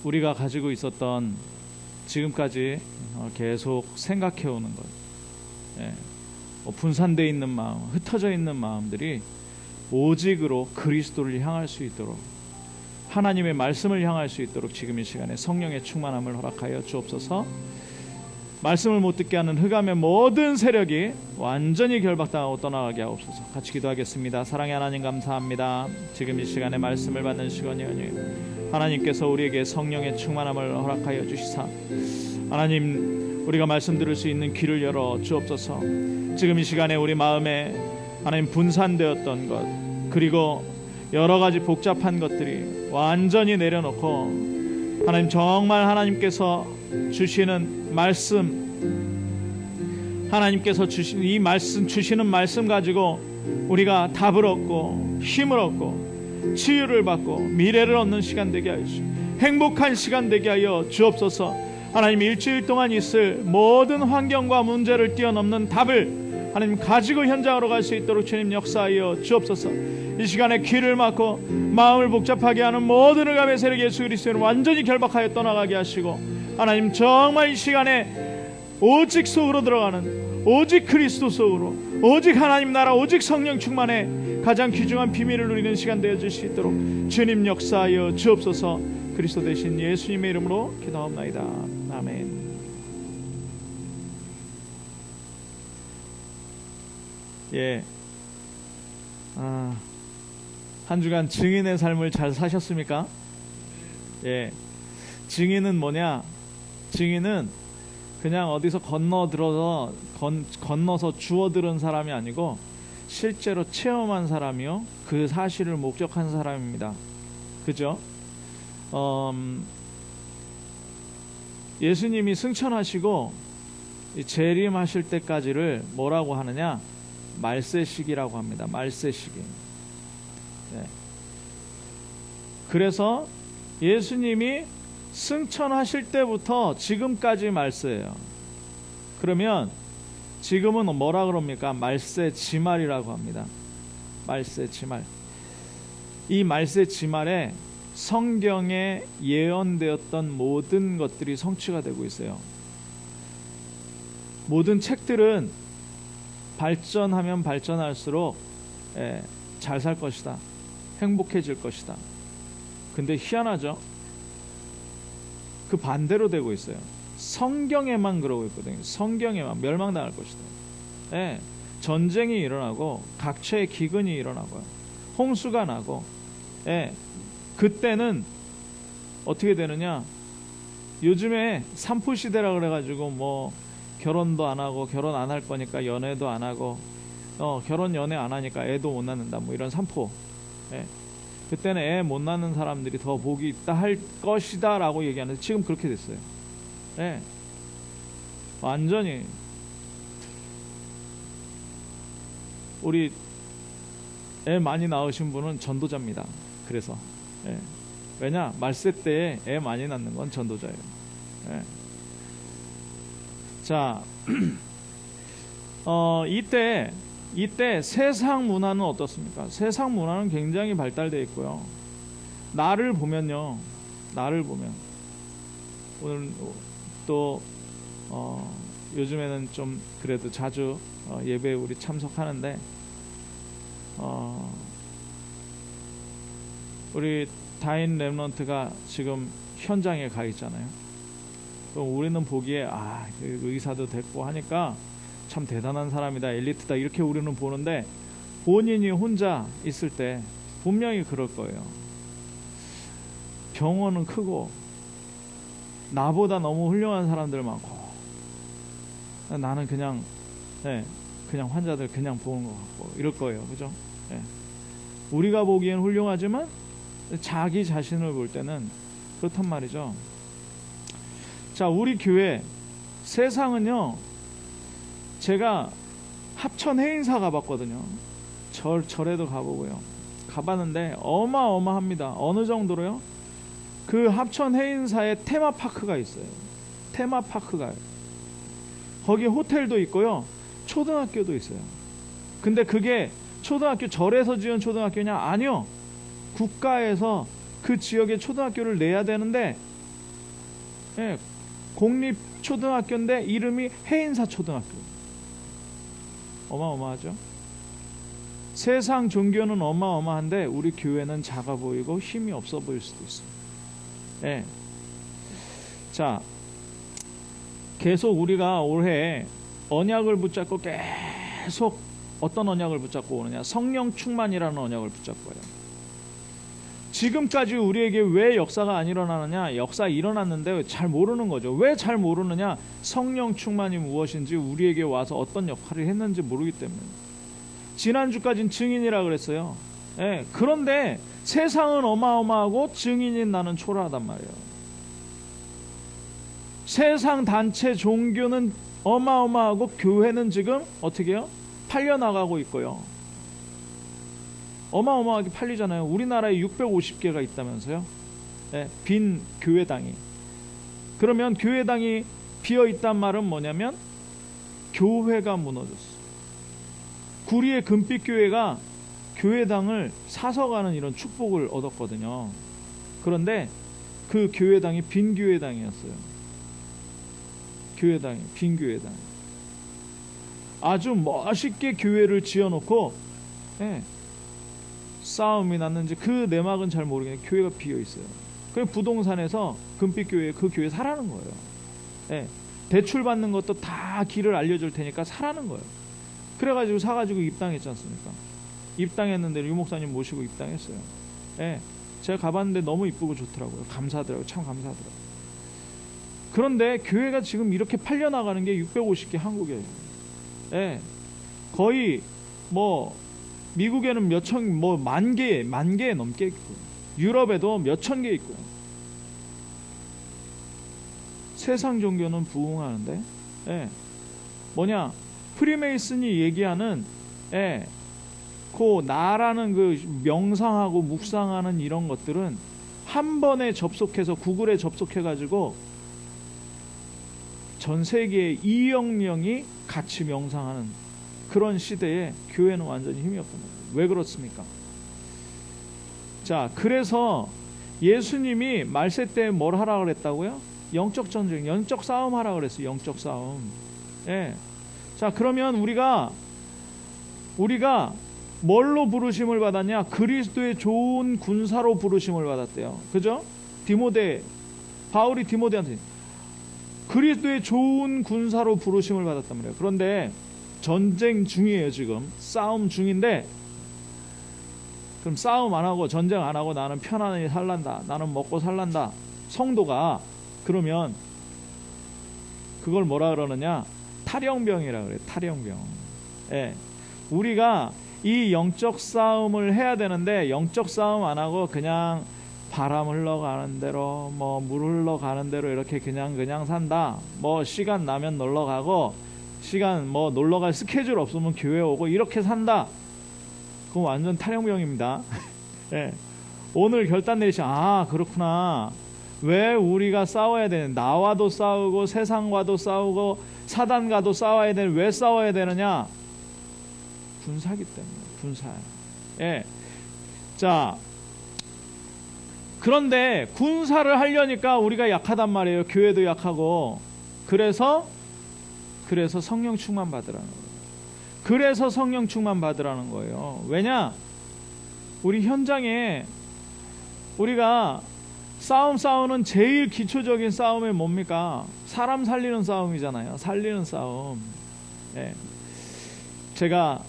우리가 가지고 있었던 지금까지 계속 생각해오는 것, 분산되어 있는 마음, 흩어져 있는 마음들이 오직으로 그리스도를 향할 수 있도록, 하나님의 말씀을 향할 수 있도록 지금 이 시간에 성령의 충만함을 허락하여 주옵소서. 말씀을 못 듣게 하는 흑암의 모든 세력이 완전히 결박당하고 떠나가게 하옵소서. 같이 기도하겠습니다. 사랑의 하나님, 감사합니다. 지금 이 시간에 말씀을 받는 시간이오니 하나님께서 우리에게 성령의 충만함을 허락하여 주시사, 하나님, 우리가 말씀 들을 수 있는 귀를 열어 주옵소서. 지금 이 시간에 우리 마음에 하나님 분산되었던 것, 그리고 여러 가지 복잡한 것들이 완전히 내려놓고 하나님, 정말 하나님께서 주시는 말씀, 하나님께서 주시는 이 말씀, 주시는 말씀 가지고 우리가 답을 얻고 힘을 얻고 치유를 받고 미래를 얻는 시간 되게 하여 주시고 행복한 시간 되게 하여 주옵소서. 하나님, 일주일 동안 있을 모든 환경과 문제를 뛰어넘는 답을 하나님 가지고 현장으로 갈 수 있도록 주님 역사하여 주옵소서. 이 시간에 귀를 막고 마음을 복잡하게 하는 모든 흑암의 세력 예수 그리스도를 완전히 결박하여 떠나가게 하시고, 하나님, 정말 이 시간에 오직 속으로 들어가는, 오직 그리스도 속으로, 오직 하나님 나라, 오직 성령 충만의 가장 귀중한 비밀을 누리는 시간 되어질 수 있도록 주님 역사하여 주옵소서. 그리스도 되신 예수님의 이름으로 기도합나이다. 아멘. 한 주간 증인의 삶을 잘 사셨습니까? 증인은 뭐냐? 증인은 그냥 어디서 건너서 주워 들은 사람이 아니고 실제로 체험한 사람이요, 그 사실을 목격한 사람입니다. 그죠? 예수님이 승천하시고 재림하실 때까지를 뭐라고 하느냐? 말세시기라고 합니다. 말세시기. 그래서 예수님이 승천하실 때부터 지금까지 말세예요. 그러면 지금은 뭐라 그럽니까? 말세지말이라고 합니다. 말세지말. 이 말세지말에 성경에 예언되었던 모든 것들이 성취가 되고 있어요. 모든 책들은 발전하면 발전할수록 잘 살 것이다, 행복해질 것이다. 근데 희한하죠? 그 반대로 되고 있어요. 성경에만 그러고 있거든요. 성경에만 멸망당할 것이다. 전쟁이 일어나고 각처의 기근이 일어나고요, 홍수가 나고, 그때는 어떻게 되느냐? 요즘에 산포시대라 그래가지고 뭐 결혼도 안 하고, 결혼 안 할 거니까 연애도 안 하고, 결혼 연애 안 하니까 애도 못 낳는다, 뭐 이런 산포. 그때는 애 못 낳는 사람들이 더 복이 있다 할 것이다 라고 얘기하는데 지금 그렇게 됐어요. 완전히. 우리 애 많이 낳으신 분은 전도자입니다. 그래서 왜냐? 말세 때에 애 많이 낳는 건 전도자예요. 자, 이때 세상 문화는 어떻습니까? 세상 문화는 굉장히 발달되어 있고요. 나를 보면요, 나를 보면 오늘 또 요즘에는 좀 그래도 자주 예배에 우리 참석하는데, 우리 다인 렘넌트가 지금 현장에 가 있잖아요. 그럼 우리는 보기에 의사도 됐고 하니까 참 대단한 사람이다, 엘리트다, 이렇게 우리는 보는데, 본인이 혼자 있을 때 분명히 그럴 거예요. 병원은 크고 나보다 너무 훌륭한 사람들 많고, 나는 그냥 환자들 그냥 보는 것 같고 이럴 거예요. 그죠? 우리가 보기엔 훌륭하지만 자기 자신을 볼 때는 그렇단 말이죠. 자, 우리 교회 세상은요, 제가 합천 해인사 가봤거든요. 절에도 가보고요. 가봤는데 어마어마합니다. 어느 정도로요? 그 합천 해인사에 테마파크가 있어요. 테마파크가. 거기 호텔도 있고요, 초등학교도 있어요. 근데 그게 초등학교, 절에서 지은 초등학교냐? 아니요. 국가에서 그 지역에 초등학교를 내야 되는데, 예, 공립초등학교인데 이름이 해인사초등학교. 어마어마하죠. 세상 종교는 어마어마한데 우리 교회는 작아 보이고 힘이 없어 보일 수도 있어요. 예. 자, 계속 우리가 올해 언약을 붙잡고 계속 어떤 언약을 붙잡고 오느냐? 성령 충만이라는 언약을 붙잡고 와요. 지금까지 우리에게 왜 역사가 안 일어나느냐? 역사 일어났는데 잘 모르는 거죠. 왜 잘 모르느냐? 성령 충만이 무엇인지, 우리에게 와서 어떤 역할을 했는지 모르기 때문에. 지난주까지는 증인이라 그랬어요. 예, 그런데 세상은 어마어마하고 증인인 나는 초라하단 말이에요. 세상 단체 종교는 어마어마하고 교회는 지금 어떻게 해요? 팔려나가고 있고요. 어마어마하게 팔리잖아요. 우리나라에 650개가 있다면서요. 네, 빈 교회당이. 그러면 교회당이 비어있단 말은 뭐냐면 교회가 무너졌어. 구리의 금빛교회가 교회당을 사서 가는 이런 축복을 얻었거든요. 그런데 그 교회당이 빈 교회당이었어요. 교회당이 빈 교회당. 아주 멋있게 교회를 지어놓고, 예, 싸움이 났는지 그 내막은 잘 모르겠는데 교회가 비어있어요. 그냥 부동산에서 금빛교회, 그 교회 사라는 거예요. 예, 대출 받는 것도 다 길을 알려줄 테니까 사라는 거예요. 그래가지고 사가지고 입당했지 않습니까? 입당했는데 유 목사님 모시고 입당했어요. 예, 제가 가봤는데 너무 이쁘고 좋더라고요. 감사하더라고요. 참 감사하더라고요. 그런데 교회가 지금 이렇게 팔려나가는 게 650개 한국에. 예, 거의 뭐 미국에는 몇천, 뭐 만 개 넘게 있고, 유럽에도 몇천 개 있고요. 세상 종교는 부흥하는데, 예, 뭐냐? 프리메이슨이 얘기하는, 예, 그 나라는 그 명상하고 묵상하는 이런 것들은 한 번에 접속해서, 구글에 접속해가지고 전 세계의 2억 명이 같이 명상하는 그런 시대에 교회는 완전히 힘이 없단 말이에요. 왜 그렇습니까? 자, 그래서 예수님이 말세 때 뭘 하라 그랬다고요? 영적 전쟁, 영적 싸움 하라 그랬어요. 영적 싸움. 예. 자, 그러면 우리가 뭘로 부르심을 받았냐? 그리스도의 좋은 군사로 부르심을 받았대요. 그죠? 바울이 디모데한테 그리스도의 좋은 군사로 부르심을 받았단 말이에요. 그런데 전쟁 중이에요. 지금 싸움 중인데, 그럼 싸움 안 하고 전쟁 안 하고 나는 편안히 살란다, 나는 먹고 살란다, 성도가 그러면 그걸 뭐라 그러느냐? 탈영병이라 그래요. 탈영병. 예, 우리가 이 영적 싸움을 해야 되는데 영적 싸움 안 하고 그냥 바람 흘러가는 대로, 뭐 물 흘러가는 대로 이렇게 그냥 산다. 뭐 시간 나면 놀러 가고, 시간 뭐 놀러 갈 스케줄 없으면 교회 오고 이렇게 산다. 그건 완전 탈영병입니다. 예. 오늘 결단 내리시, 아, 그렇구나. 왜 우리가 싸워야 되는, 나와도 싸우고 세상과도 싸우고 사단과도 싸워야 되는, 왜 싸워야 되느냐? 군사기 때문에. 군사. 예. 자, 그런데 군사를 하려니까 우리가 약하단 말이에요. 교회도 약하고. 그래서 성령 충만 받으라는 거예요. 그래서 성령 충만 받으라는 거예요. 왜냐? 우리 현장에 우리가 싸우는 제일 기초적인 싸움이 뭡니까? 사람 살리는 싸움이잖아요. 살리는 싸움. 예. 제가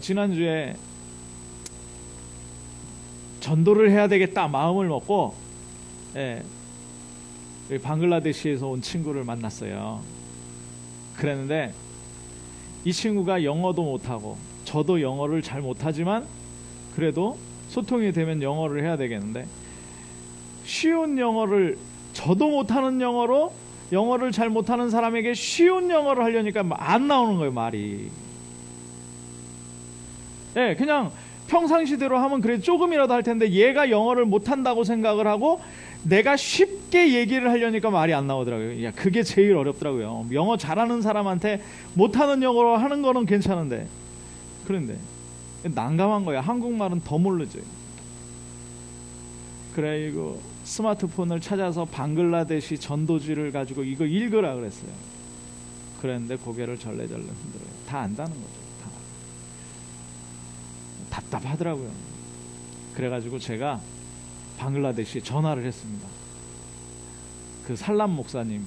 지난주에 전도를 해야 되겠다 마음을 먹고, 예, 방글라데시에서 온 친구를 만났어요. 그랬는데 이 친구가 영어도 못하고 저도 영어를 잘 못하지만 그래도 소통이 되면 영어를 해야 되겠는데, 쉬운 영어를, 저도 못하는 영어로 영어를 잘 못하는 사람에게 쉬운 영어를 하려니까 안 나오는 거예요, 말이. 예, 그냥 평상시대로 하면 그래 조금이라도 할 텐데 얘가 영어를 못한다고 생각을 하고 내가 쉽게 얘기를 하려니까 말이 안 나오더라고요. 야, 그게 제일 어렵더라고요. 영어 잘하는 사람한테 못하는 영어로 하는 거는 괜찮은데, 그런데 난감한 거야. 한국말은 더 모르죠. 그래 이거 스마트폰을 찾아서 방글라데시 전도지를 가지고 이거 읽으라 그랬어요. 그랬는데 고개를 절레절레 흔들어요. 다 안다는 거죠. 다. 답답하더라고요. 그래가지고 제가 방글라데시에 전화를 했습니다. 그 살람 목사님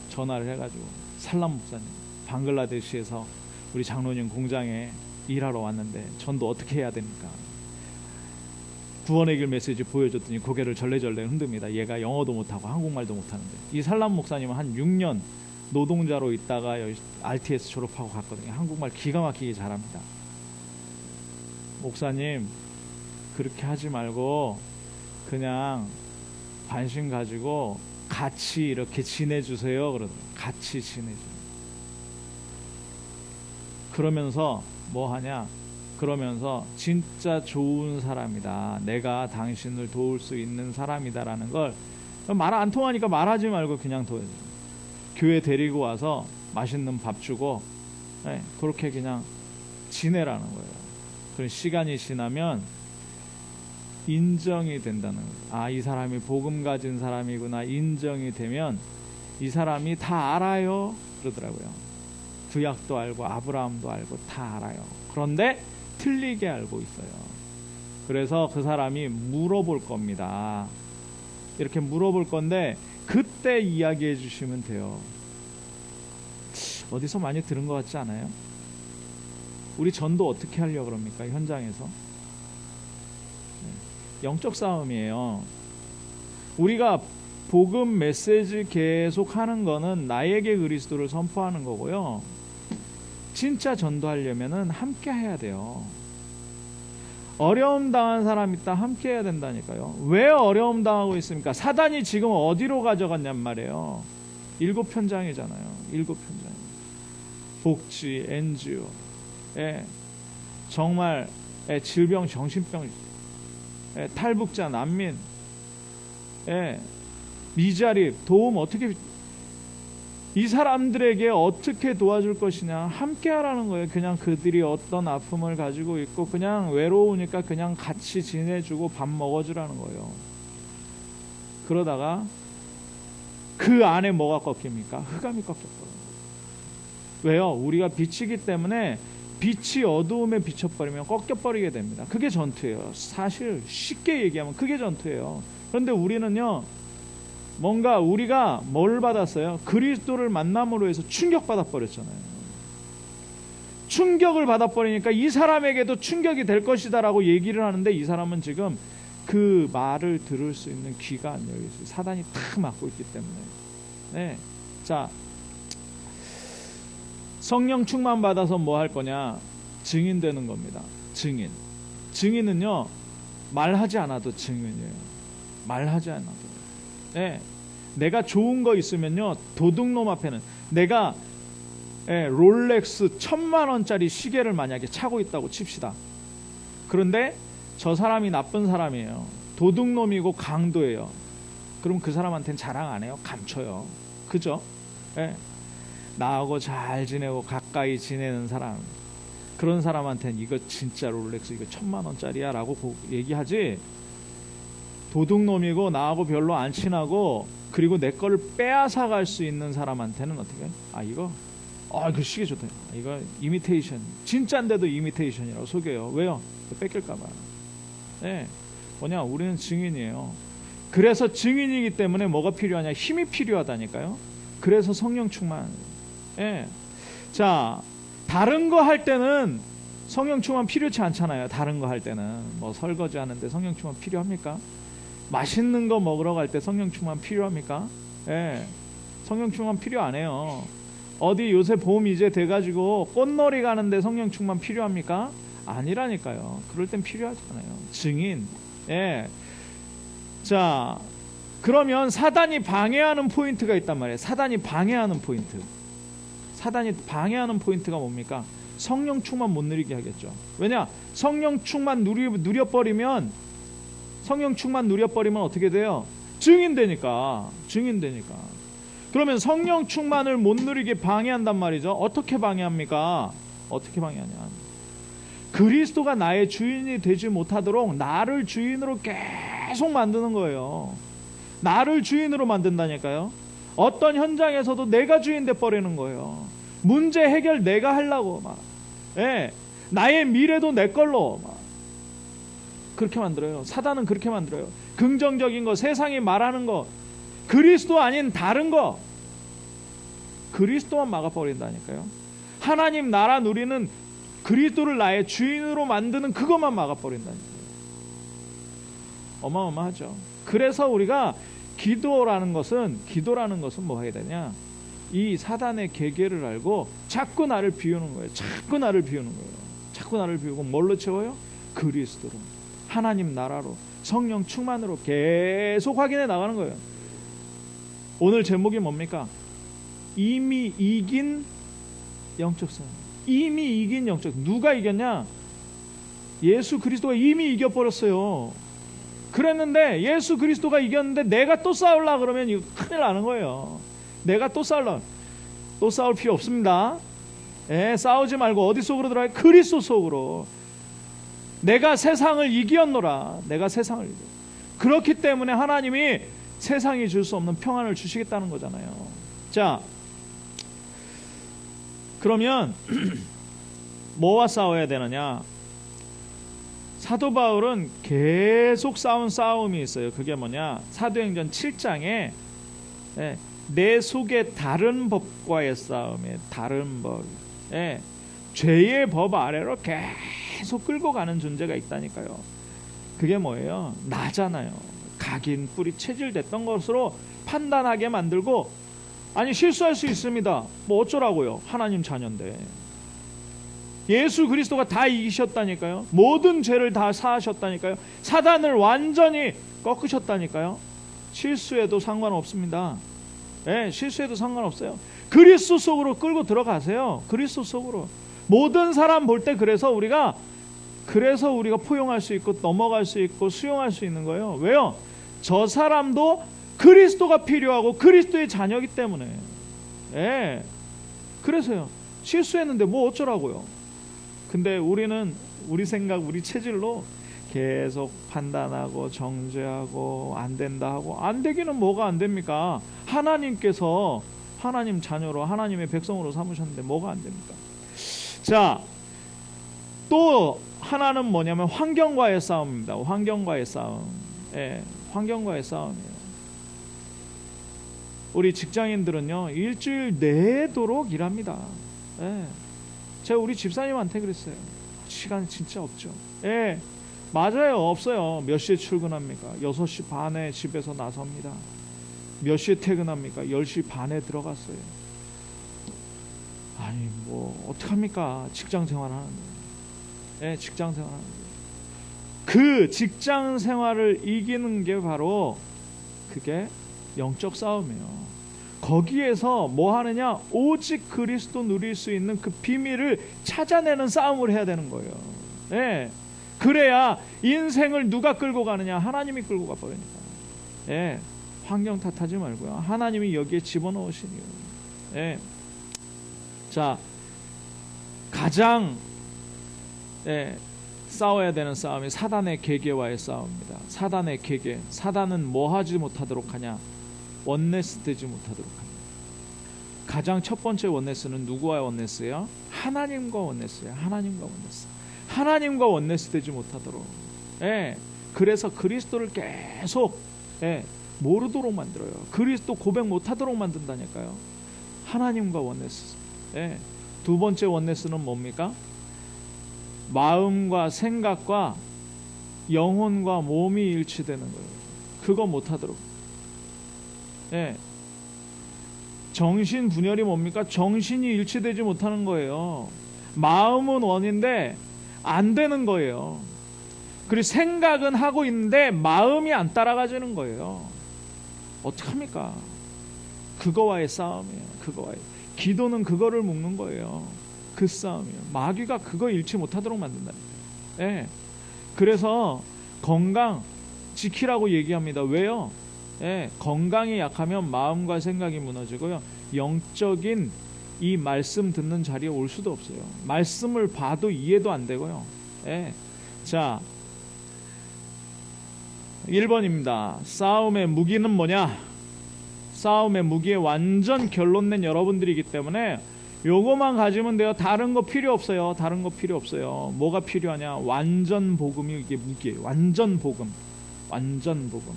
전화를 해가지고, 살람 목사님, 방글라데시에서 우리 장로님 공장에 일하러 왔는데 전도 어떻게 해야 됩니까? 구원의 길 메시지 보여줬더니 고개를 절레절레 흔듭니다. 얘가 영어도 못하고 한국말도 못하는데. 이 살람 목사님은 한 6년 노동자로 있다가 RTS 졸업하고 갔거든요. 한국말 기가 막히게 잘합니다. 목사님, 그렇게 하지 말고 그냥 관심 가지고 같이 이렇게 지내주세요. 그러더라고요. 같이 지내주세요. 그러면서 뭐 하냐? 그러면서 진짜 좋은 사람이다, 내가 당신을 도울 수 있는 사람이다라는 걸, 말 안 통하니까 말하지 말고 그냥 둬야죠. 교회 데리고 와서 맛있는 밥 주고, 네, 그렇게 그냥 지내라는 거예요. 그런 시간이 지나면 인정이 된다는 거예요. 아, 이 사람이 복음 가진 사람이구나 인정이 되면 이 사람이 다 알아요 그러더라고요. 구약도 알고 아브라함도 알고 다 알아요. 그런데 틀리게 알고 있어요. 그래서 그 사람이 물어볼 겁니다. 이렇게 물어볼 건데 그때 이야기해 주시면 돼요. 어디서 많이 들은 것 같지 않아요? 우리 전도 어떻게 하려고 그럽니까? 현장에서 영적 싸움이에요. 우리가 복음 메시지 계속 하는 거는 나에게 그리스도를 선포하는 거고요. 진짜 전도하려면은 함께 해야 돼요. 어려움 당한 사람 있다 함께 해야 된다니까요. 왜 어려움 당하고 있습니까? 사단이 지금 어디로 가져갔냔 말이에요. 7현장이잖아요. 7현장. 복지, NGO, 정말 질병, 정신병, 탈북자, 난민, 미자립, 도움 어떻게, 이 사람들에게 어떻게 도와줄 것이냐, 함께 하라는 거예요. 그냥 그들이 어떤 아픔을 가지고 있고 그냥 외로우니까 그냥 같이 지내주고 밥 먹어주라는 거예요. 그러다가 그 안에 뭐가 꺾입니까? 흑암이 꺾여버려요. 왜요? 우리가 빛이기 때문에 빛이 어두움에 비춰버리면 꺾여버리게 됩니다. 그게 전투예요. 사실 쉽게 얘기하면 그게 전투예요. 그런데 우리는요, 뭔가 우리가 뭘 받았어요? 그리스도를 만남으로 해서 충격받아 버렸잖아요. 충격을 받아버리니까 이 사람에게도 충격이 될 것이다 라고 얘기를 하는데 이 사람은 지금 그 말을 들을 수 있는 귀가 안 열려있어요. 사단이 탁 막고 있기 때문에. 네. 자, 성령 충만 받아서 뭐 할 거냐? 증인 되는 겁니다. 증인. 증인은요, 말하지 않아도 증인이에요. 말하지 않아도. 네. 내가 좋은 거 있으면요, 도둑놈 앞에는, 내가 롤렉스 1000만원짜리 시계를 만약에 차고 있다고 칩시다. 그런데 저 사람이 나쁜 사람이에요. 도둑놈이고 강도예요. 그럼 그 사람한테는 자랑 안 해요. 감춰요. 그죠? 네. 나하고 잘 지내고 가까이 지내는 사람, 그런 사람한테는 이거 진짜 롤렉스 이거 1000만원짜리야 라고 얘기하지, 도둑놈이고 나하고 별로 안 친하고 그리고 내 거를 빼앗아 갈 수 있는 사람한테는 어떻게, 아 이거 그 시계 좋다, 이거 이미테이션, 진짜인데도 이미테이션이라고 속여요. 왜요? 뺏길까봐. 네. 뭐냐, 우리는 증인이에요. 그래서 증인이기 때문에 뭐가 필요하냐? 힘이 필요하다니까요. 그래서 성령 충만. 예. 자, 다른 거 할 때는 성령 충만 필요치 않잖아요. 다른 거 할 때는 뭐 설거지 하는데 성령 충만 필요합니까? 맛있는 거 먹으러 갈 때 성령 충만 필요합니까? 예. 성령 충만 필요 안 해요. 어디 요새 봄 이제 돼가지고 꽃놀이 가는데 성령 충만 필요합니까? 아니라니까요. 그럴 땐 필요하잖아요. 증인. 예. 자, 그러면 사단이 방해하는 포인트가 있단 말이에요. 사단이 방해하는 포인트. 사단이 방해하는 포인트가 뭡니까? 성령 충만 못 누리게 하겠죠. 왜냐? 성령 충만 누려버리면, 성령 충만 누려버리면 어떻게 돼요? 증인되니까. 증인되니까. 그러면 성령 충만을 못 누리게 방해한단 말이죠. 어떻게 방해합니까? 어떻게 방해하냐? 그리스도가 나의 주인이 되지 못하도록 나를 주인으로 계속 만드는 거예요. 나를 주인으로 만든다니까요. 어떤 현장에서도 내가 주인 돼 버리는 거예요. 문제 해결 내가 하려고 막, 나의 미래도 내 걸로 막 그렇게 만들어요. 사단은 그렇게 만들어요. 긍정적인 거, 세상이 말하는 거, 그리스도 아닌 다른 거, 그리스도만 막아버린다니까요. 하나님 나라 누리는 그리스도를 나의 주인으로 만드는 그것만 막아버린다니까요. 어마어마하죠. 그래서 우리가 기도라는 것은 뭐 해야 되냐? 이 사단의 계계를 알고 자꾸 나를 비우는 거예요. 자꾸 나를 비우고 뭘로 채워요? 그리스도로, 하나님 나라로, 성령 충만으로 계속 확인해 나가는 거예요. 오늘 제목이 뭡니까? 이미 이긴 영적 싸움. 이미 이긴 영적. 누가 이겼냐? 예수 그리스도가 이미 이겨버렸어요. 그랬는데 예수 그리스도가 이겼는데 내가 또 싸우려고 그러면 이거 큰일 나는 거예요. 내가 또 싸울 필요 없습니다. 싸우지 말고 어디 속으로 들어가요? 그리스도 속으로. 내가 세상을 이기었노라. 내가 세상을 이겨. 그렇기 때문에 하나님이 세상이 줄 수 없는 평안을 주시겠다는 거잖아요. 자, 그러면 뭐와 싸워야 되느냐? 사도 바울은 계속 싸운 싸움이 있어요. 그게 뭐냐? 사도행전 7장에 내 속의 다른 법과의 싸움에, 다른 법, 죄의 법 아래로 계속 끌고 가는 존재가 있다니까요. 그게 뭐예요? 나잖아요. 각인, 뿌리, 체질됐던 것으로 판단하게 만들고, 아니 실수할 수 있습니다. 뭐 어쩌라고요? 하나님 자녀인데. 예수 그리스도가 다 이기셨다니까요. 모든 죄를 다 사하셨다니까요. 사단을 완전히 꺾으셨다니까요. 실수해도 상관없습니다. 실수해도 상관없어요. 그리스도 속으로 끌고 들어가세요. 그리스도 속으로. 모든 사람 볼 때 그래서 우리가 포용할 수 있고 넘어갈 수 있고 수용할 수 있는 거예요. 왜요? 저 사람도 그리스도가 필요하고 그리스도의 자녀이기 때문에. 그래서요. 실수했는데 뭐 어쩌라고요? 근데 우리는 우리 생각, 우리 체질로 계속 판단하고 정죄하고 안 된다 하고, 안 되기는 뭐가 안 됩니까? 하나님께서 하나님 자녀로, 하나님의 백성으로 삼으셨는데 뭐가 안 됩니까? 자, 또 하나는 뭐냐면 환경과의 싸움입니다. 환경과의 싸움. 환경과의 싸움이에요. 우리 직장인들은요, 일주일 내도록 일합니다. 제가 우리 집사님한테 그랬어요. 시간이 진짜 없죠. 맞아요. 없어요. 몇 시에 출근합니까? 6시 반에 집에서 나섭니다. 몇 시에 퇴근합니까? 10시 반에 들어갔어요. 아니 뭐 어떡합니까? 직장 생활하는데. 직장 생활하는데. 그 직장 생활을 이기는 게 바로 그게 영적 싸움이에요. 거기에서 뭐 하느냐? 오직 그리스도 누릴 수 있는 그 비밀을 찾아내는 싸움을 해야 되는 거예요. 그래야 인생을 누가 끌고 가느냐? 하나님이 끌고 가버리니까. 환경 탓하지 말고요. 하나님이 여기에 집어넣으신 이유. 자, 가장 싸워야 되는 싸움이 사단의 계계와의 싸움입니다. 사단의 계계. 사단은 뭐 하지 못하도록 하냐? 원네스 되지 못하도록 합니다. 가장 첫 번째 원네스는 누구와의 원네스예요? 하나님과 원네스예요. 하나님과 원네스. 하나님과 원네스 되지 못하도록. 그래서 그리스도를 계속 모르도록 만들어요. 그리스도 고백 못하도록 만든다니까요. 하나님과 원네스. 두 번째 원네스는 뭡니까? 마음과 생각과 영혼과 몸이 일치되는 거예요. 그거 못하도록. 정신 분열이 뭡니까? 정신이 일치되지 못하는 거예요. 마음은 원인데 안 되는 거예요. 그리고 생각은 하고 있는데 마음이 안 따라가지는 거예요. 어떡합니까? 그거와의 싸움이에요. 그거와의. 기도는 그거를 묶는 거예요. 그 싸움이에요. 마귀가 그거 잃지 못하도록 만든다니까요. 그래서 건강 지키라고 얘기합니다. 왜요? 건강이 약하면 마음과 생각이 무너지고요. 영적인 이 말씀 듣는 자리에 올 수도 없어요. 말씀을 봐도 이해도 안 되고요. 예. 자, 1번입니다. 싸움의 무기는 뭐냐? 싸움의 무기에 완전 결론 낸 여러분들이기 때문에 요거만 가지면 돼요. 다른 거 필요 없어요. 다른 거 필요 없어요. 뭐가 필요하냐? 완전 복음이 이게 무기예요. 완전 복음. 완전 복음.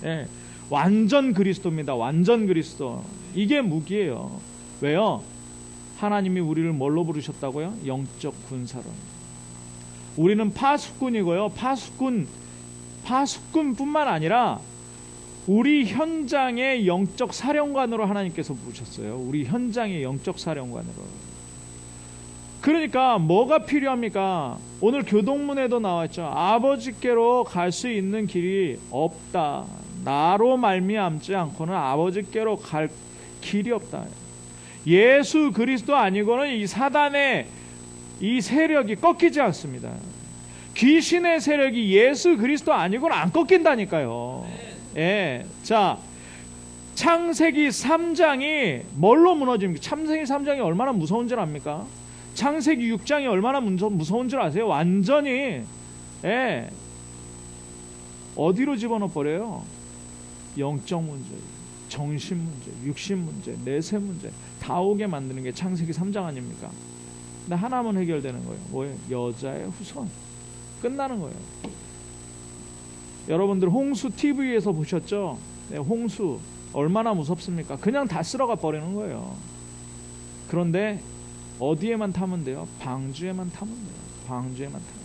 예. 완전 그리스도입니다. 완전 그리스도. 이게 무기예요. 왜요? 하나님이 우리를 뭘로 부르셨다고요? 영적 군사로. 우리는 파수꾼이고요. 파수꾼뿐만 아니라 우리 현장의 영적 사령관으로 하나님께서 부르셨어요. 우리 현장의 영적 사령관으로. 그러니까 뭐가 필요합니까? 오늘 교동문에도 나왔죠. 아버지께로 갈 수 있는 길이 없다. 나로 말미암지 않고는 아버지께로 갈 길이 없다. 예수 그리스도 아니고는 이 사단의 이 세력이 꺾이지 않습니다. 귀신의 세력이 예수 그리스도 아니고는 안 꺾인다니까요. 예. 자, 창세기 3장이 뭘로 무너집니까? 창세기 3장이 얼마나 무서운 줄 압니까? 창세기 6장이 얼마나 무서운 줄 아세요? 완전히 예. 어디로 집어넣어 버려요? 영적 문제, 정신 문제, 육신 문제, 내세 문제 다 오게 만드는 게 창세기 3장 아닙니까? 근데 하나만 해결되는 거예요. 뭐예요? 여자의 후손. 끝나는 거예요. 여러분들 홍수 TV에서 보셨죠? 네, 홍수 얼마나 무섭습니까? 그냥 다 쓸어가 버리는 거예요. 그런데 어디에만 타면 돼요? 방주에만 타면 돼요. 방주에만 타면 돼요.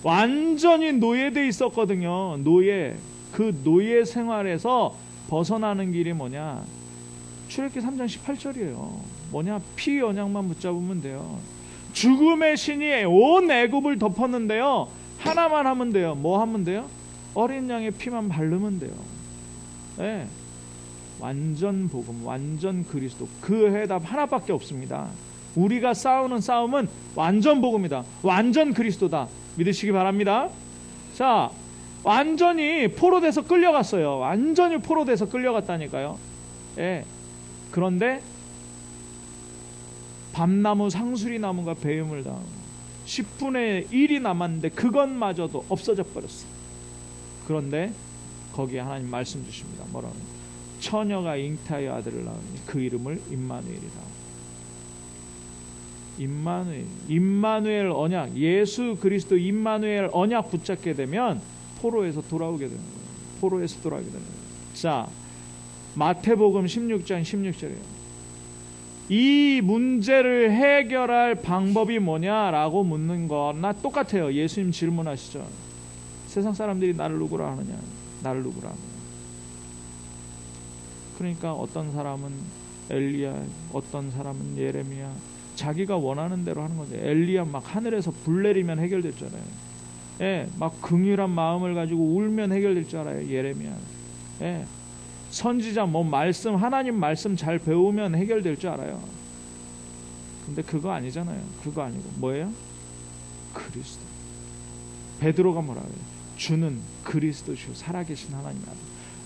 완전히 노예돼 있었거든요. 노예. 그 노예 생활에서 벗어나는 길이 뭐냐? 출애굽기 3장 18절이에요. 뭐냐? 피 언약만 붙잡으면 돼요. 죽음의 신이 온 애굽을 덮었는데요. 하나만 하면 돼요. 뭐 하면 돼요? 어린 양의 피만 바르면 돼요. 네. 완전 복음, 완전 그리스도. 그 해답 하나밖에 없습니다. 우리가 싸우는 싸움은 완전 복음이다. 완전 그리스도다. 믿으시기 바랍니다. 자, 완전히 포로돼서 끌려갔어요. 완전히 포로돼서 끌려갔다니까요. 예. 그런데 밤나무 상수리 나무가 배임을 당하고 10분의 1이 남았는데 그것마저도 없어져 버렸어. 그런데 거기에 하나님 말씀 주십니다. 뭐라고? 처녀가 잉타의 아들을 낳으니 그 이름을 임마누엘이라. 임마누엘 언약, 예수 그리스도 임마누엘 언약 붙잡게 되면 포로에서 돌아오게 되는 거예요. 포로에서 돌아오게 되는 거예요. 자, 마태복음 16장 16절이에요. 이 문제를 해결할 방법이 뭐냐라고 묻는 거나 똑같아요. 예수님 질문하시죠. 세상 사람들이 나를 누구라 하느냐? 나를 누구라 하느냐? 그러니까 어떤 사람은 엘리야, 어떤 사람은 예레미야, 자기가 원하는 대로 하는 거죠. 엘리야 막 하늘에서 불 내리면 해결될 줄 알아요. 예, 막 긍휼한 마음을 가지고 울면 해결될 줄 알아요. 예레미야. 예. 선지자 뭐 말씀, 하나님 말씀 잘 배우면 해결될 줄 알아요. 근데 그거 아니잖아요. 그거 아니고 뭐예요? 그리스도. 베드로가 뭐라 그래요? 주는 그리스도시요 살아계신 하나님 아들.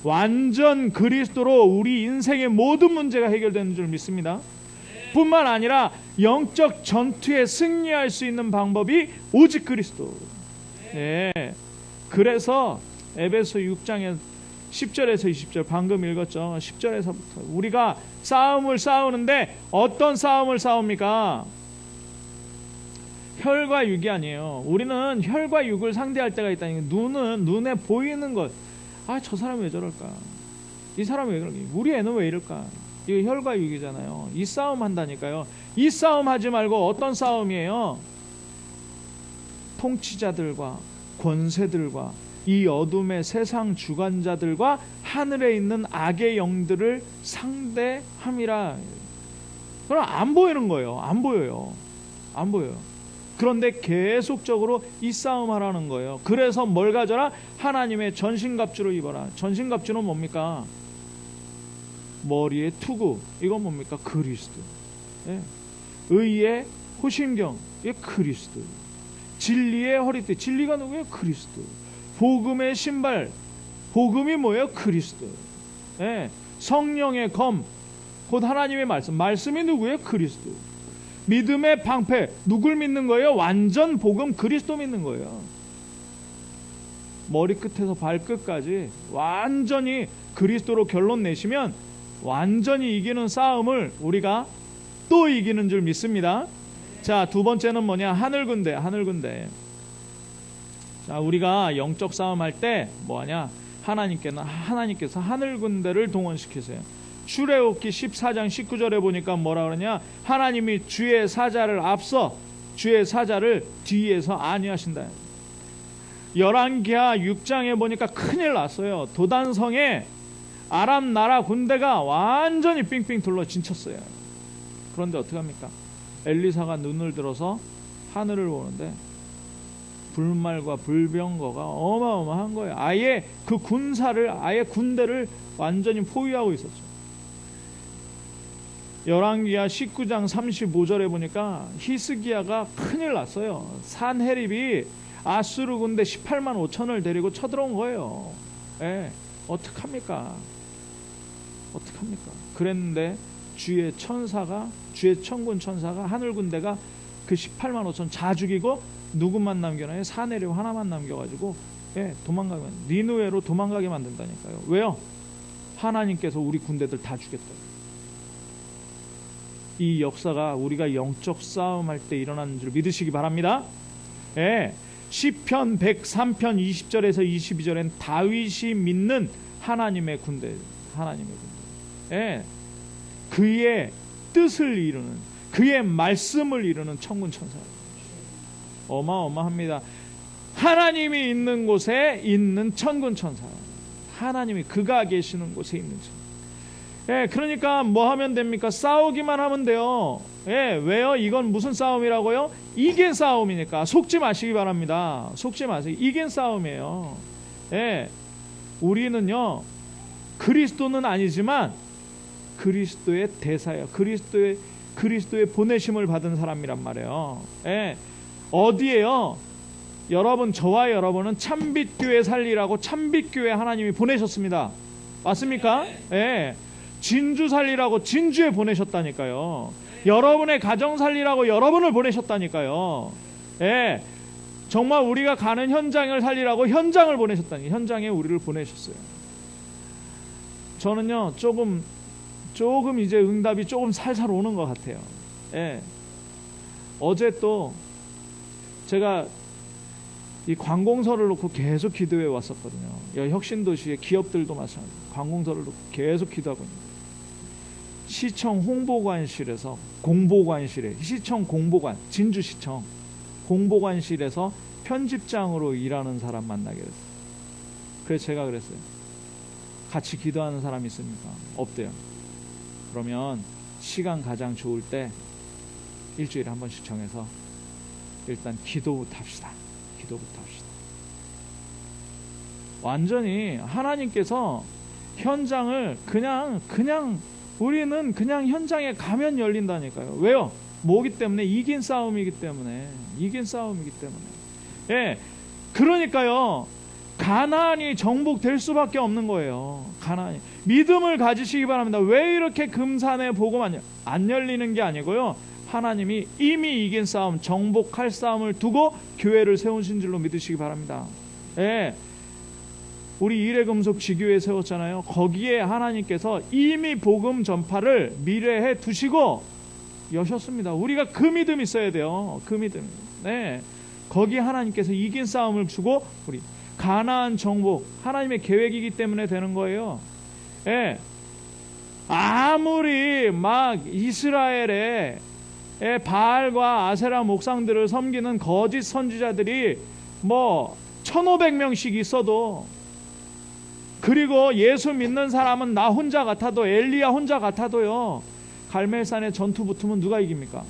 완전 그리스도로 우리 인생의 모든 문제가 해결되는 줄 믿습니다. 뿐만 아니라 영적 전투에 승리할 수 있는 방법이 오직 그리스도. 예. 그래서 에베소 6장에 10절에서 20절 방금 읽었죠. 10절에서부터 우리가 싸움을 싸우는데 어떤 싸움을 싸웁니까? 혈과 육이 아니에요. 우리는 혈과 육을 상대할 때가 있다니까. 눈에 보이는 것. 아, 저 사람이 왜 저럴까? 이 사람이 왜 그럴까? 우리 애는 왜 이럴까? 이거 혈과 육이잖아요. 이 싸움 한다니까요. 이 싸움 하지 말고 어떤 싸움이에요? 통치자들과 권세들과 이 어둠의 세상 주관자들과 하늘에 있는 악의 영들을 상대함이라. 그럼 안 보이는 거예요. 안 보여요. 안 보여요. 그런데 계속적으로 이 싸움 하라는 거예요. 그래서 뭘 가져라? 하나님의 전신갑주를 입어라. 전신갑주는 뭡니까? 머리에 투구. 이건 뭡니까? 그리스도. 예. 의의 호심경. 이게 그리스도. 진리의 허리띠. 진리가 누구예요? 그리스도. 복음의 신발. 복음이 뭐예요? 그리스도. 예. 성령의 검. 곧 하나님의 말씀. 말씀이 누구예요? 그리스도. 믿음의 방패, 누굴 믿는 거예요? 완전 복음 그리스도 믿는 거예요. 머리끝에서 발끝까지 완전히 그리스도로 결론 내시면 완전히 이기는 싸움을 우리가 또 이기는 줄 믿습니다. 자, 두 번째는 뭐냐? 하늘군대, 하늘군대. 자, 우리가 영적 싸움 할 때 뭐하냐? 하나님께서 하늘군대를 동원시키세요. 출애굽기 14장 19절에 보니까 뭐라 그러냐? 하나님이 주의 사자를 앞서 주의 사자를 뒤에서 안위하신다. 열왕기하 6장에 보니까 큰일 났어요. 도단성에 아람 나라 군대가 완전히 삥삥 둘러 진쳤어요. 그런데 어떡합니까? 엘리사가 눈을 들어서 하늘을 보는데 불말과 불병거가 어마어마한 거예요. 아예 그 군사를, 아예 군대를 완전히 포위하고 있었죠. 열왕기하 19장 35절에 보니까 히스기야가 큰일 났어요. 산헤립이 아수르 군대 18만 5천을 데리고 쳐들어온 거예요. 예, 어떡합니까? 어떡합니까? 그랬는데 주의 천군 천사가 하늘 군대가 그 18만 5천 다 죽이고 누구만 남겨놔요? 산헤립 하나만 남겨가지고 도망가면 니느웨로 도망가게 만든다니까요. 왜요? 하나님께서 우리 군대들 다 죽였다고. 이 역사가 우리가 영적 싸움할 때 일어나는 줄 믿으시기 바랍니다. 시편 103편 20절에서 22절엔 다윗이 믿는 하나님의 군대, 하나님의 군대. 그의 뜻을 이루는, 그의 말씀을 이루는 천군 천사. 어마어마합니다. 하나님이 있는 곳에 있는 천군 천사. 하나님이 그가 계시는 곳에 있는 천사. 그러니까 뭐 하면 됩니까? 싸우기만 하면 돼요. 왜요? 이건 무슨 싸움이라고요? 이긴 싸움이니까. 속지 마시기 바랍니다. 속지 마세요. 이긴 싸움이에요. 우리는요, 그리스도는 아니지만 그리스도의 대사예요. 그리스도의 보내심을 받은 사람이란 말이에요. 어디에요? 여러분, 저와 여러분은 참빛교회 살리라고 참빛교회 하나님이 보내셨습니다. 맞습니까? 진주 살리라고 진주에 보내셨다니까요. 여러분의 가정 살리라고 여러분을 보내셨다니까요. 정말 우리가 가는 현장을 살리라고 현장을 보내셨다니, 현장에 우리를 보내셨어요. 저는요, 조금 이제 응답이 조금 살살 오는 것 같아요. 어제 또 제가 이 관공서를 놓고 계속 기도해 왔었거든요. 혁신도시의 기업들도 마찬가지로 관공서를 놓고 계속 기도하고 있는 거예요. 시청 홍보관실에서 시청 공보관, 진주시청 공보관실에서 편집장으로 일하는 사람 만나게 됐어요. 그래서 제가 그랬어요. 같이 기도하는 사람 있습니까? 없대요. 그러면 시간 가장 좋을 때 일주일에 한 번씩 정해서 일단 기도부터 합시다. 완전히 하나님께서 현장을 그냥 우리는 그냥 현장에 가면 열린다니까요. 왜요? 뭐기 때문에? 이긴 싸움이기 때문에. 그러니까요, 가나안이 정복될 수밖에 없는 거예요. 가나안이. 믿음을 가지시기 바랍니다. 왜 이렇게 금산의 복음 안 열리는 게 아니고요, 하나님이 이미 이긴 싸움, 정복할 싸움을 두고 교회를 세우신 줄로 믿으시기 바랍니다. 우리 이레금속 지교회 세웠잖아요. 거기에 하나님께서 이미 복음 전파를 미래에 두시고 여셨습니다. 우리가 그 믿음 있어야 돼요. 그 믿음. 거기에 하나님께서 이긴 싸움을 주고 우리 가나안 정복, 하나님의 계획이기 때문에 되는 거예요. 아무리 막 이스라엘에 바알과 아세라 목상들을 섬기는 거짓 선지자들이 뭐 1500명씩 있어도, 그리고 예수 믿는 사람은 나 혼자 같아도, 엘리야 혼자 같아도요, 갈멜산에 전투 붙으면 누가 이깁니까?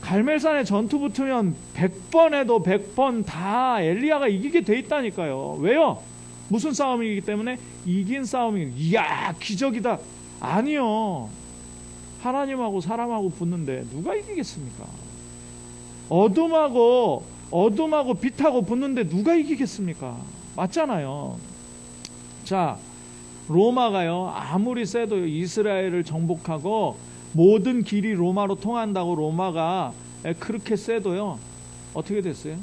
갈멜산에 전투 붙으면 100번 해도 100번 다 엘리야가 이기게 돼 있다니까요. 왜요? 무슨 싸움이기 때문에? 이긴 싸움이. 이야, 기적이다. 아니요. 하나님하고 사람하고 붙는데 누가 이기겠습니까? 어둠하고 빛하고 붙는데 누가 이기겠습니까? 맞잖아요. 자, 로마가요, 아무리 세도 이스라엘을 정복하고 모든 길이 로마로 통한다고 로마가 그렇게 세도요, 어떻게 됐어요?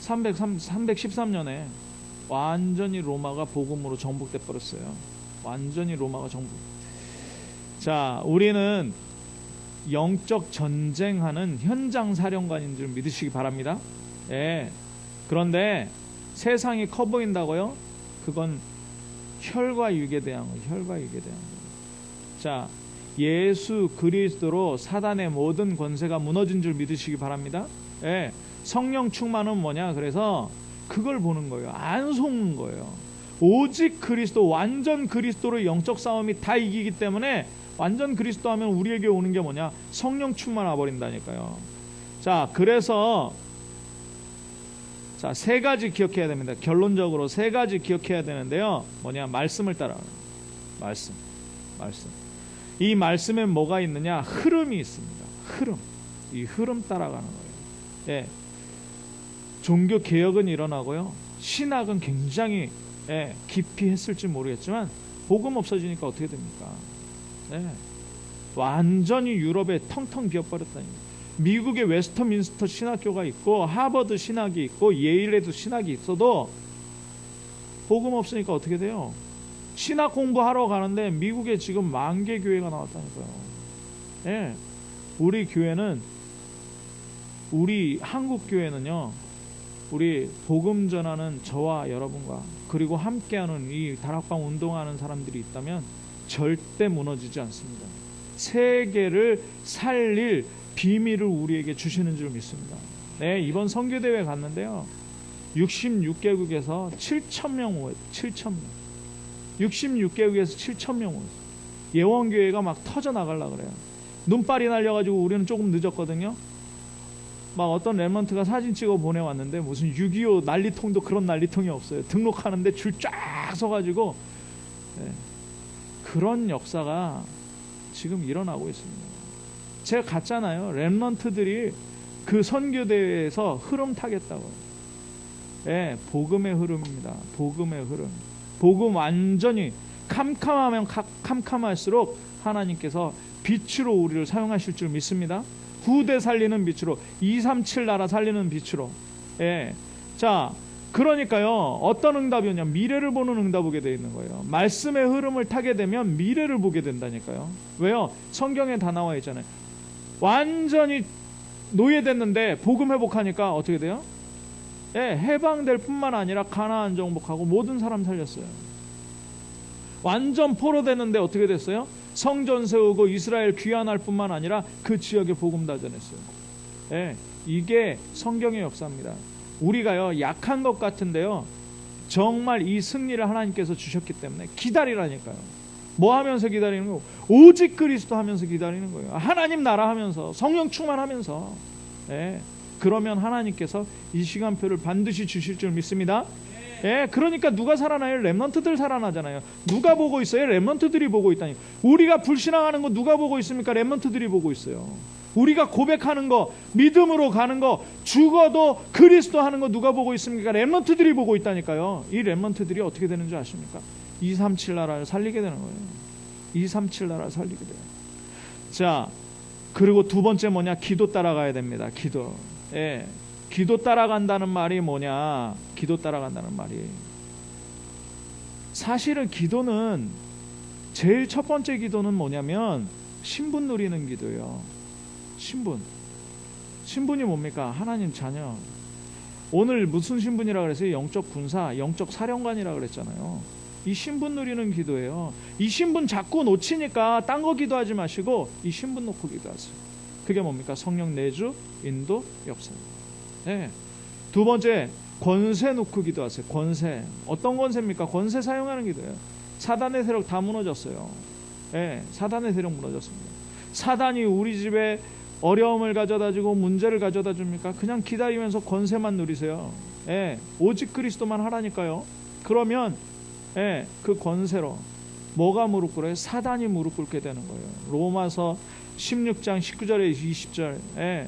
313년에 완전히 로마가 복음으로 정복돼 버렸어요. 완전히 로마가 정복. 자, 우리는 영적 전쟁하는 현장 사령관인 줄 믿으시기 바랍니다. 그런데 세상이 커 보인다고요? 그건 혈과 육에 대한 거예요. 혈과 육에 대한 거예요. 자, 예수 그리스도로 사단의 모든 권세가 무너진 줄 믿으시기 바랍니다. 성령 충만은 뭐냐? 그래서 그걸 보는 거예요. 안 속는 거예요. 오직 그리스도, 완전 그리스도로 영적 싸움이 다 이기기 때문에 완전 그리스도 하면 우리에게 오는 게 뭐냐? 성령 충만 와버린다니까요. 자, 그래서 자, 세 가지 기억해야 됩니다. 결론적으로 세 가지 기억해야 되는데요. 뭐냐? 말씀을 따라가요. 말씀. 이 말씀에 뭐가 있느냐? 흐름이 있습니다. 흐름. 이 흐름 따라가는 거예요. 종교 개혁은 일어나고요. 신학은 굉장히 깊이 했을지 모르겠지만 복음 없어지니까 어떻게 됩니까? 완전히 유럽에 텅텅 비어버렸다니까. 미국의 웨스터민스터 신학교가 있고 하버드 신학이 있고 예일에도 신학이 있어도 복음 없으니까 어떻게 돼요? 신학 공부하러 가는데 미국에 지금 10,000개 교회가 나왔다니까요. 우리 교회는, 우리 한국 교회는요, 우리 복음 전하는 저와 여러분과 그리고 함께하는 이 다락방 운동하는 사람들이 있다면 절대 무너지지 않습니다. 세계를 살릴 비밀을 우리에게 주시는 줄 믿습니다. 이번 선교대회 갔는데요, 66개국에서 7,000명 오고 7,000명. 66개국에서 7,000명 오고 예원교회가 막 터져 나가려고 그래요. 눈발이 날려가지고 우리는 조금 늦었거든요. 막 어떤 랩런트가 사진 찍어 보내왔는데 무슨 6.25 난리통도 그런 난리통이 없어요. 등록하는데 줄 쫙 서가지고. 그런 역사가 지금 일어나고 있습니다. 제가 갔잖아요. 랩런트들이 그 선교대회에서 흐름 타겠다고. 복음의 흐름입니다. 복음의 흐름. 복음 완전히 캄캄하면 캄캄할수록 하나님께서 빛으로 우리를 사용하실 줄 믿습니다. 후대 살리는 빛으로, 237 나라 살리는 빛으로. 자, 그러니까요, 어떤 응답이었냐? 미래를 보는 응답 보게 되어 있는 거예요. 말씀의 흐름을 타게 되면 미래를 보게 된다니까요. 왜요? 성경에 다 나와 있잖아요. 완전히 노예됐는데 복음 회복하니까 어떻게 돼요? 해방될 뿐만 아니라 가나안 정복하고 모든 사람 살렸어요. 완전 포로됐는데 어떻게 됐어요? 성전 세우고 이스라엘 귀환할 뿐만 아니라 그 지역에 복음 다 전했어요. 이게 성경의 역사입니다. 우리가요, 약한 것 같은데요, 정말 이 승리를 하나님께서 주셨기 때문에 기다리라니까요. 뭐 하면서 기다리는 거예요? 오직 그리스도 하면서 기다리는 거예요. 하나님 나라 하면서, 성령 충만하면서. 그러면 하나님께서 이 시간표를 반드시 주실 줄 믿습니다. 그러니까 누가 살아나요? 렘넌트들 살아나잖아요. 누가 보고 있어요? 렘넌트들이 보고 있다니. 우리가 불신앙하는 거 누가 보고 있습니까? 렘넌트들이 보고 있어요. 우리가 고백하는 거, 믿음으로 가는 거, 죽어도 그리스도 하는 거 누가 보고 있습니까? 렘넌트들이 보고 있다니까요. 이 렘넌트들이 어떻게 되는 줄 아십니까? 237 나라를 살리게 되는 거예요. 237 나라를 살리게 돼요. 자, 그리고 두 번째 뭐냐? 기도 따라가야 됩니다. 기도. 기도 따라간다는 말이 뭐냐? 기도 따라간다는 말이, 사실은 기도는 제일 첫 번째 기도는 뭐냐면 신분 누리는 기도예요. 신분이 뭡니까? 하나님 자녀. 오늘 무슨 신분이라고 그랬어요? 영적 군사, 영적 사령관이라고 그랬잖아요. 이 신분 누리는 기도예요. 이 신분 자꾸 놓치니까 딴 거 기도하지 마시고 이 신분 놓고 기도하세요. 그게 뭡니까? 성령 내주, 인도, 역사입니다. 두 번째, 권세 놓고 기도하세요. 권세. 어떤 권세입니까? 권세 사용하는 기도예요. 사단의 세력 다 무너졌어요. 사단의 세력 무너졌습니다. 사단이 우리 집에 어려움을 가져다 주고 문제를 가져다 줍니까? 그냥 기다리면서 권세만 누리세요. 오직 그리스도만 하라니까요. 그러면 그 권세로 뭐가 무릎 꿇어요? 사단이 무릎 꿇게 되는 거예요. 로마서 16장 19절에 20절.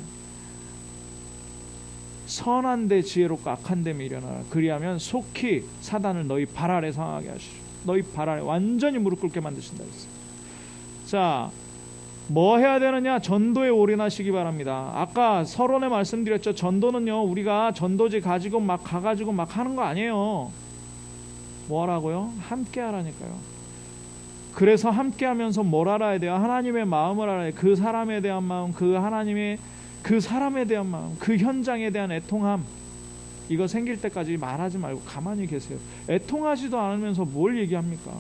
선한 데 지혜롭고 악한 데 미련하라. 그리하면 속히 사단을 너희 발 아래 상하게 하시오. 너희 발 아래 완전히 무릎 꿇게 만드신다 했어요. 자, 뭐 해야 되느냐? 전도에 올인하시기 바랍니다. 아까 서론에 말씀드렸죠. 전도는요, 우리가 전도지 가지고 막 가가지고 막 하는 거 아니에요. 뭐 하라고요? 함께 하라니까요. 그래서 함께 하면서 뭘 알아야 돼요? 하나님의 마음을 알아야 돼요. 그 사람에 대한 마음, 그 하나님의 그 사람에 대한 마음, 그 현장에 대한 애통함, 이거 생길 때까지 말하지 말고 가만히 계세요. 애통하지도 않으면서 뭘 얘기합니까?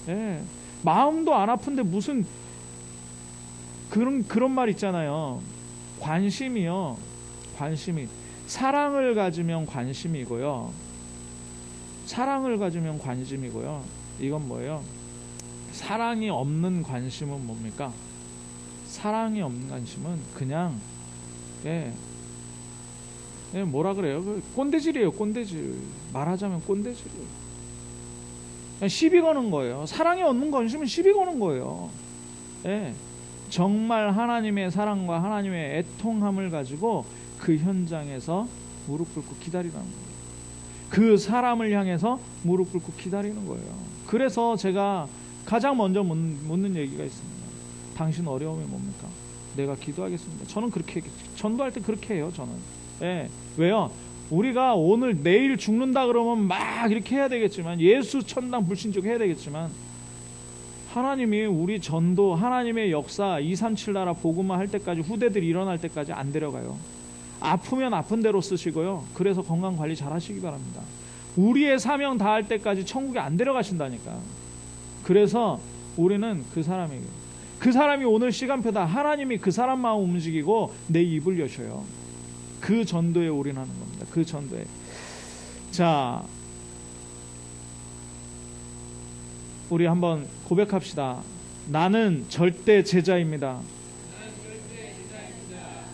예, 마음도 안 아픈데 무슨 그런 말 있잖아요. 관심이요. 관심이. 사랑을 가지면 관심이고요. 사랑을 가지면 관심이고요. 이건 뭐예요? 사랑이 없는 관심은 뭡니까? 사랑이 없는 관심은 그냥 뭐라 그래요? 꼰대질이에요. 꼰대질. 말하자면 꼰대질. 그냥 시비 거는 거예요. 사랑이 없는 관심은 시비 거는 거예요. 예. 정말 하나님의 사랑과 하나님의 애통함을 가지고 그 현장에서 무릎 꿇고 기다리라는 거예요. 그 사람을 향해서 무릎 꿇고 기다리는 거예요. 그래서 제가 가장 먼저 묻는 얘기가 있습니다. 당신 어려움이 뭡니까? 내가 기도하겠습니다. 저는 그렇게 전도할 때 그렇게 해요. 저는. 예. 왜요? 우리가 오늘 내일 죽는다 그러면 막 이렇게 해야 되겠지만, 예수 천당 불신족 해야 되겠지만, 하나님이 우리 전도, 하나님의 역사 237 나라 복음화 할 때까지, 후대들이 일어날 때까지 안 데려가요. 아프면 아픈 대로 쓰시고요. 그래서 건강관리 잘 하시기 바랍니다. 우리의 사명 다 할 때까지 천국에 안 데려가신다니까. 그래서 우리는 그 사람이 오늘 시간표다. 하나님이 그 사람 마음 움직이고 내 입을 여셔요. 그 전도에 올인하는 겁니다. 그 전도에. 자, 우리 한번 고백합시다. 나는 절대 제자입니다.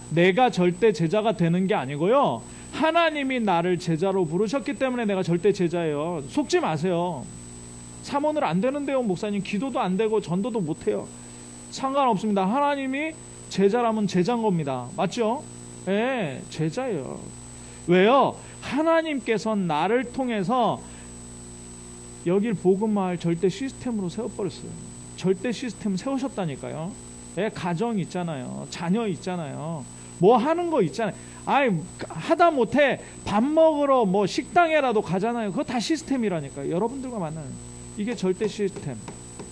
내가 절대 제자가 되는 게 아니고요. 하나님이 나를 제자로 부르셨기 때문에 내가 절대 제자예요. 속지 마세요. 사모늘 안 되는데요, 목사님. 기도도 안 되고 전도도 못 해요. 상관없습니다. 하나님이 제자라면 제자인 겁니다. 맞죠? 예, 제자예요. 왜요? 하나님께서 나를 통해서 여길 복음화할 절대 시스템으로 세워버렸어요. 절대 시스템 세우셨다니까요. 예, 가정 있잖아요. 자녀 있잖아요. 뭐 하는 거 있잖아요. 아이, 하다 못해 밥 먹으러 뭐 식당에라도 가잖아요. 그거 다 시스템이라니까요. 여러분들과 만나는 이게 절대 시스템.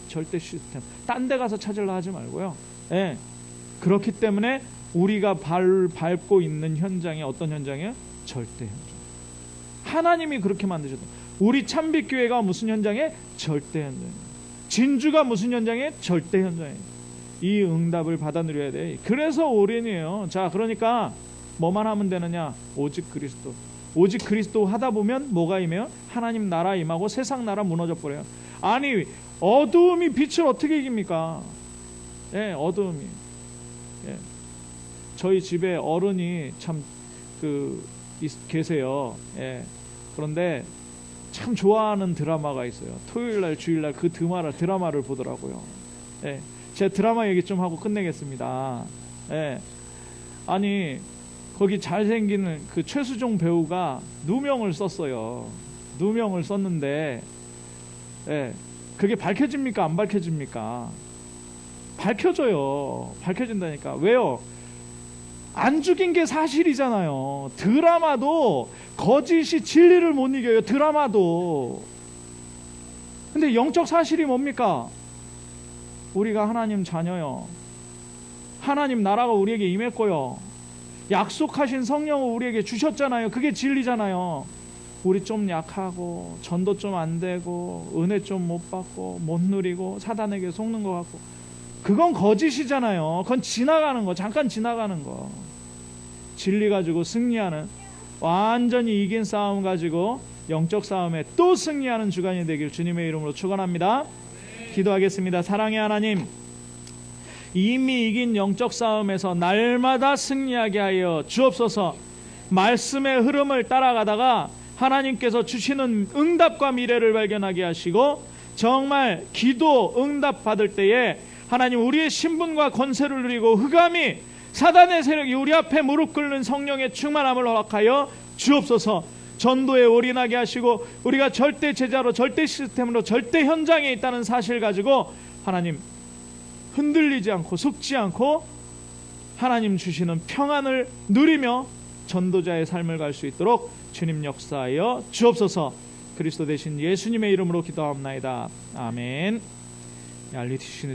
절대 시스템. 딴 데 가서 찾으려 하지 말고요. 예. 그렇기 때문에 우리가 밟고 있는 현장이 어떤 현장이에요? 절대 현장. 하나님이 그렇게 만드셨다. 우리 참빛교회가 무슨 현장에? 절대 현장. 진주가 무슨 현장에? 절대 현장에. 이 응답을 받아 누려야 돼. 그래서 올인이에요. 자, 그러니까 뭐만 하면 되느냐? 오직 그리스도. 오직 그리스도 하다 보면 뭐가 임해요? 하나님 나라 임하고 세상 나라 무너져 버려요. 아니, 어두움이 빛을 어떻게 이깁니까? 예, 어두움이. 예. 저희 집에 어른이 참 계세요. 예. 그런데 참 좋아하는 드라마가 있어요. 토요일날 주일날 그 드라마를 보더라고요. 예. 제가 드라마 얘기 좀 하고 끝내겠습니다. 예. 아니, 거기 잘생긴 그 최수종 배우가 누명을 썼어요. 누명을 썼는데, 예. 그게 밝혀집니까? 안 밝혀집니까? 밝혀져요. 밝혀진다니까. 왜요? 안 죽인 게 사실이잖아요. 드라마도 거짓이 진리를 못 이겨요. 드라마도. 근데 영적 사실이 뭡니까? 우리가 하나님 자녀요. 하나님 나라가 우리에게 임했고요. 약속하신 성령을 우리에게 주셨잖아요. 그게 진리잖아요. 우리 좀 약하고 전도 좀 안 되고 은혜 좀 못 받고 못 누리고 사단에게 속는 것 같고, 그건 거짓이잖아요. 그건 지나가는 거, 잠깐 지나가는 거. 진리 가지고 승리하는, 완전히 이긴 싸움 가지고 영적 싸움에 또 승리하는 주간이 되길 주님의 이름으로 축원합니다. 기도하겠습니다. 사랑의 하나님, 이미 이긴 영적 싸움에서 날마다 승리하게 하여 주옵소서. 말씀의 흐름을 따라가다가 하나님께서 주시는 응답과 미래를 발견하게 하시고, 정말 기도 응답 받을 때에 하나님 우리의 신분과 권세를 누리고 흑암이 사단의 세력이 우리 앞에 무릎 꿇는 성령의 충만함을 허락하여 주옵소서. 전도에 올인하게 하시고 우리가 절대 제자로 절대 시스템으로 절대 현장에 있다는 사실 가지고 하나님 흔들리지 않고 속지 않고 하나님 주시는 평안을 누리며 전도자의 삶을 갈 수 있도록 주님 역사하여 주옵소서. 그리스도 대신 예수님의 이름으로 기도하옵나이다. 아멘. 알리 주시는